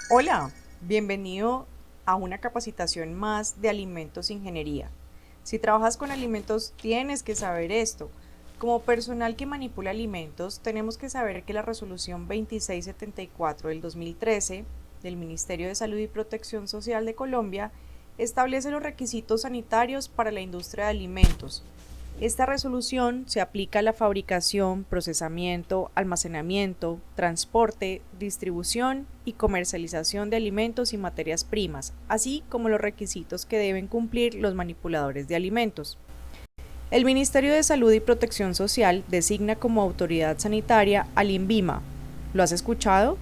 Hola, bienvenido a una capacitación más de Alimentos Ingeniería. Si trabajas con alimentos, tienes que saber esto. Como personal que manipula alimentos, tenemos que saber que la resolución 2674 del 2013 del Ministerio de Salud y Protección Social de Colombia establece los requisitos sanitarios para la industria de alimentos. Esta resolución se aplica a la fabricación, procesamiento, almacenamiento, transporte, distribución y comercialización de alimentos y materias primas, así como los requisitos que deben cumplir los manipuladores de alimentos. El Ministerio de Salud y Protección Social designa como autoridad sanitaria al INVIMA. ¿Lo has escuchado?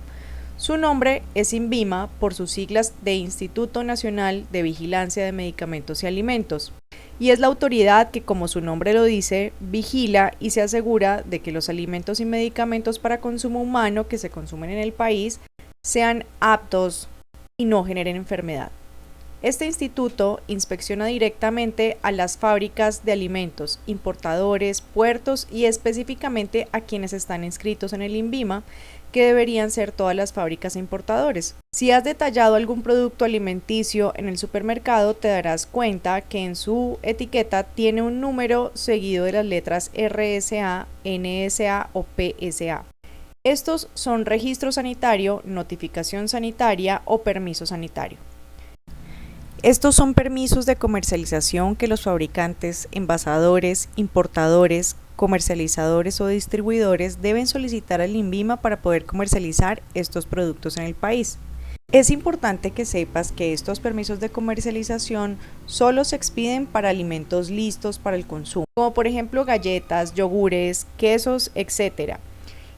Su nombre es INVIMA por sus siglas de Instituto Nacional de Vigilancia de Medicamentos y Alimentos, y es la autoridad que, como su nombre lo dice, vigila y se asegura de que los alimentos y medicamentos para consumo humano que se consumen en el país sean aptos y no generen enfermedad. Este instituto inspecciona directamente a las fábricas de alimentos, importadores, puertos y específicamente a quienes están inscritos en el INVIMA, que deberían ser todas las fábricas e importadores. Si has detallado algún producto alimenticio en el supermercado, te darás cuenta que en su etiqueta tiene un número seguido de las letras RSA, NSA o PSA. Estos son registro sanitario, notificación sanitaria o permiso sanitario. Estos son permisos de comercialización que los fabricantes, envasadores, importadores, comercializadores o distribuidores deben solicitar al INVIMA para poder comercializar estos productos en el país. Es importante que sepas que estos permisos de comercialización solo se expiden para alimentos listos para el consumo, como por ejemplo galletas, yogures, quesos, etc.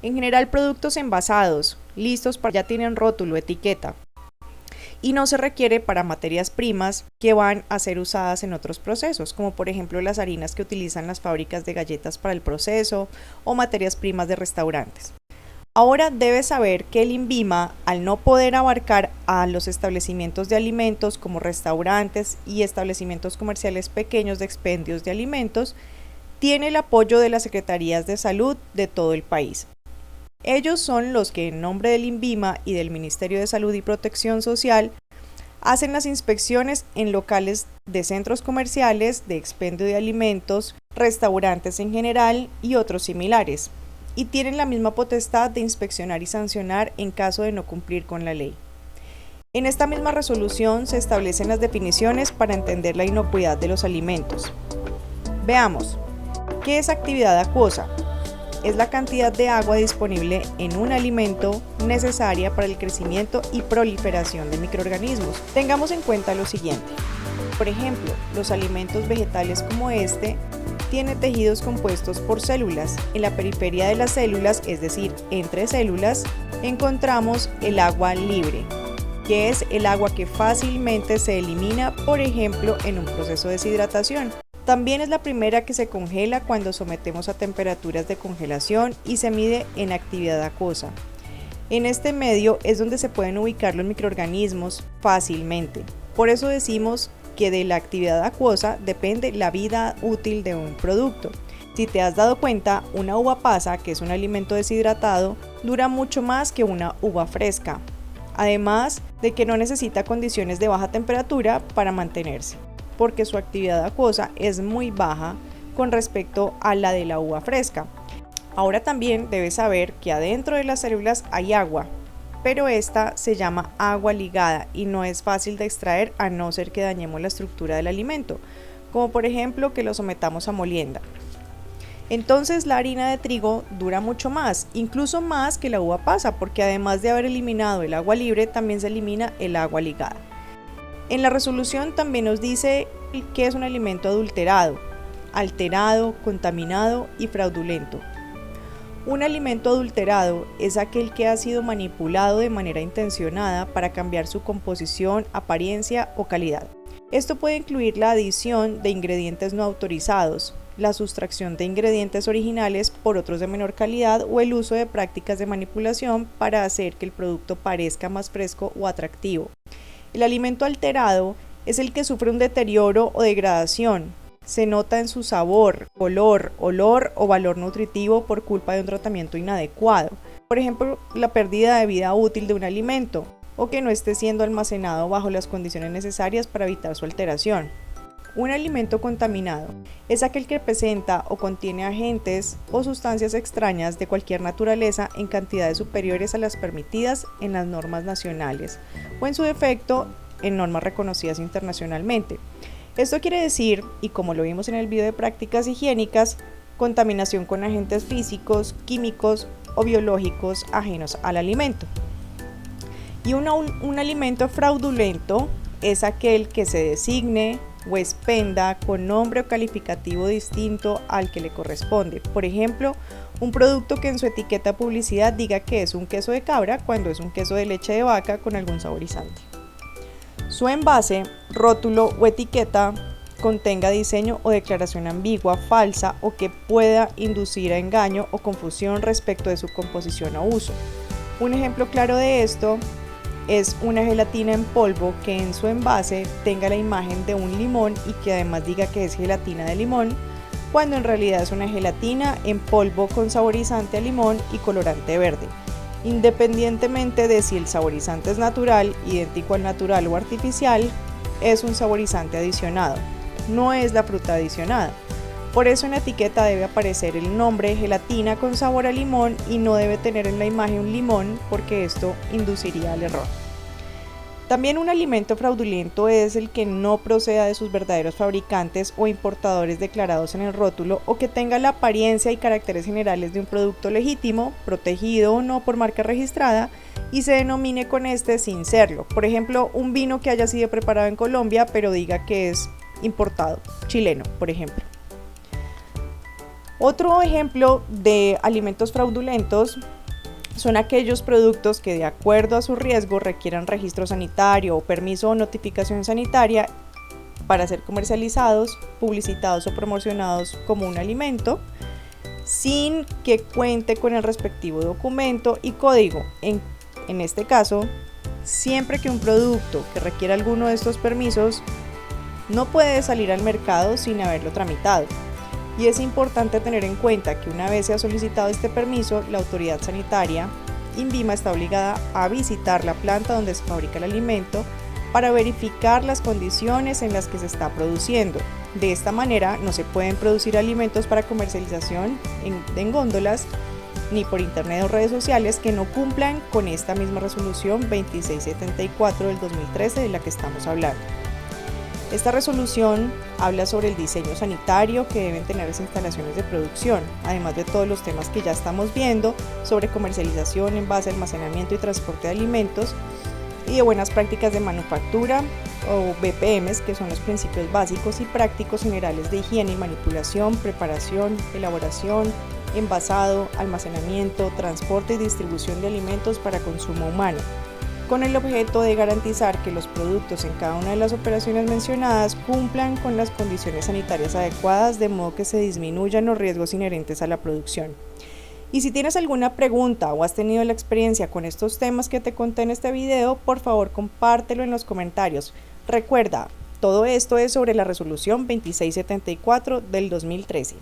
En general, productos envasados, listos para ya tienen rótulo, etiqueta, y no se requiere para materias primas que van a ser usadas en otros procesos, como por ejemplo las harinas que utilizan las fábricas de galletas para el proceso o materias primas de restaurantes. Ahora debes saber que el INVIMA, al no poder abarcar a los establecimientos de alimentos como restaurantes y establecimientos comerciales pequeños de expendios de alimentos, tiene el apoyo de las secretarías de salud de todo el país. Ellos son los que, en nombre del INVIMA y del Ministerio de Salud y Protección Social, hacen las inspecciones en locales de centros comerciales, de expendio de alimentos, restaurantes en general y otros similares, y tienen la misma potestad de inspeccionar y sancionar en caso de no cumplir con la ley. En esta misma resolución se establecen las definiciones para entender la inocuidad de los alimentos. Veamos, ¿qué es actividad acuosa? Es la cantidad de agua disponible en un alimento necesaria para el crecimiento y proliferación de microorganismos. Tengamos en cuenta lo siguiente. Por ejemplo, los alimentos vegetales como este tienen tejidos compuestos por células. En la periferia de las células, es decir, entre células, encontramos el agua libre, que es el agua que fácilmente se elimina, por ejemplo, en un proceso de deshidratación. También es la primera que se congela cuando sometemos a temperaturas de congelación y se mide en actividad acuosa. En este medio es donde se pueden ubicar los microorganismos fácilmente. Por eso decimos que de la actividad acuosa depende la vida útil de un producto. Si te has dado cuenta, una uva pasa, que es un alimento deshidratado, dura mucho más que una uva fresca. Además de que no necesita condiciones de baja temperatura para mantenerse, porque su actividad acuosa es muy baja con respecto a la de la uva fresca. Ahora también debes saber que adentro de las células hay agua, pero esta se llama agua ligada y no es fácil de extraer a no ser que dañemos la estructura del alimento, como por ejemplo que lo sometamos a molienda. Entonces la harina de trigo dura mucho más, incluso más que la uva pasa, porque además de haber eliminado el agua libre, también se elimina el agua ligada. En la resolución también nos dice que es un alimento adulterado, alterado, contaminado y fraudulento. Un alimento adulterado es aquel que ha sido manipulado de manera intencionada para cambiar su composición, apariencia o calidad. Esto puede incluir la adición de ingredientes no autorizados, la sustracción de ingredientes originales por otros de menor calidad o el uso de prácticas de manipulación para hacer que el producto parezca más fresco o atractivo. El alimento alterado es el que sufre un deterioro o degradación. Se nota en su sabor, color, olor o valor nutritivo por culpa de un tratamiento inadecuado. Por ejemplo, la pérdida de vida útil de un alimento. o que no esté siendo almacenado bajo las condiciones necesarias para evitar su alteración. Un alimento contaminado es aquel que presenta o contiene agentes o sustancias extrañas de cualquier naturaleza en cantidades superiores a las permitidas en las normas nacionales o en su defecto en normas reconocidas internacionalmente. Esto quiere decir, y como lo vimos en el video de prácticas higiénicas, contaminación con agentes físicos, químicos o biológicos ajenos al alimento. Y un alimento fraudulento es aquel que se designe o expenda con nombre o calificativo distinto al que le corresponde. Por ejemplo, un producto que en su etiqueta de publicidad diga que es un queso de cabra cuando es un queso de leche de vaca con algún saborizante. Su envase, rótulo o etiqueta contenga diseño o declaración ambigua, falsa o que pueda inducir a engaño o confusión respecto de su composición o uso. Un ejemplo claro de esto es una gelatina en polvo que en su envase tenga la imagen de un limón y que además diga que es gelatina de limón, cuando en realidad es una gelatina en polvo con saborizante a limón y colorante verde, independientemente de si el saborizante es natural, idéntico al natural o artificial, es un saborizante adicionado, no es la fruta adicionada. Por eso en la etiqueta debe aparecer el nombre gelatina con sabor a limón y no debe tener en la imagen un limón porque esto induciría al error. También un alimento fraudulento es el que no proceda de sus verdaderos fabricantes o importadores declarados en el rótulo o que tenga la apariencia y caracteres generales de un producto legítimo, protegido o no por marca registrada y se denomine con este sin serlo. Por ejemplo, un vino que haya sido preparado en Colombia pero diga que es importado, chileno, por ejemplo. Otro ejemplo de alimentos fraudulentos son aquellos productos que de acuerdo a su riesgo requieran registro sanitario o permiso o notificación sanitaria para ser comercializados, publicitados o promocionados como un alimento sin que cuente con el respectivo documento y código. En este caso, siempre que un producto que requiera alguno de estos permisos no puede salir al mercado sin haberlo tramitado. Y es importante tener en cuenta que una vez se ha solicitado este permiso, la autoridad sanitaria, INVIMA, está obligada a visitar la planta donde se fabrica el alimento para verificar las condiciones en las que se está produciendo. De esta manera no se pueden producir alimentos para comercialización en góndolas ni por internet o redes sociales que no cumplan con esta misma resolución 2674 del 2013 de la que estamos hablando. Esta resolución habla sobre el diseño sanitario que deben tener las instalaciones de producción, además de todos los temas que ya estamos viendo sobre comercialización, envase, almacenamiento y transporte de alimentos y de buenas prácticas de manufactura o BPMs, que son los principios básicos y prácticos generales de higiene y manipulación, preparación, elaboración, envasado, almacenamiento, transporte y distribución de alimentos para consumo humano, con el objeto de garantizar que los productos en cada una de las operaciones mencionadas cumplan con las condiciones sanitarias adecuadas de modo que se disminuyan los riesgos inherentes a la producción. Y si tienes alguna pregunta o has tenido la experiencia con estos temas que te conté en este video, por favor compártelo en los comentarios. Recuerda, todo esto es sobre la resolución 2674 del 2013.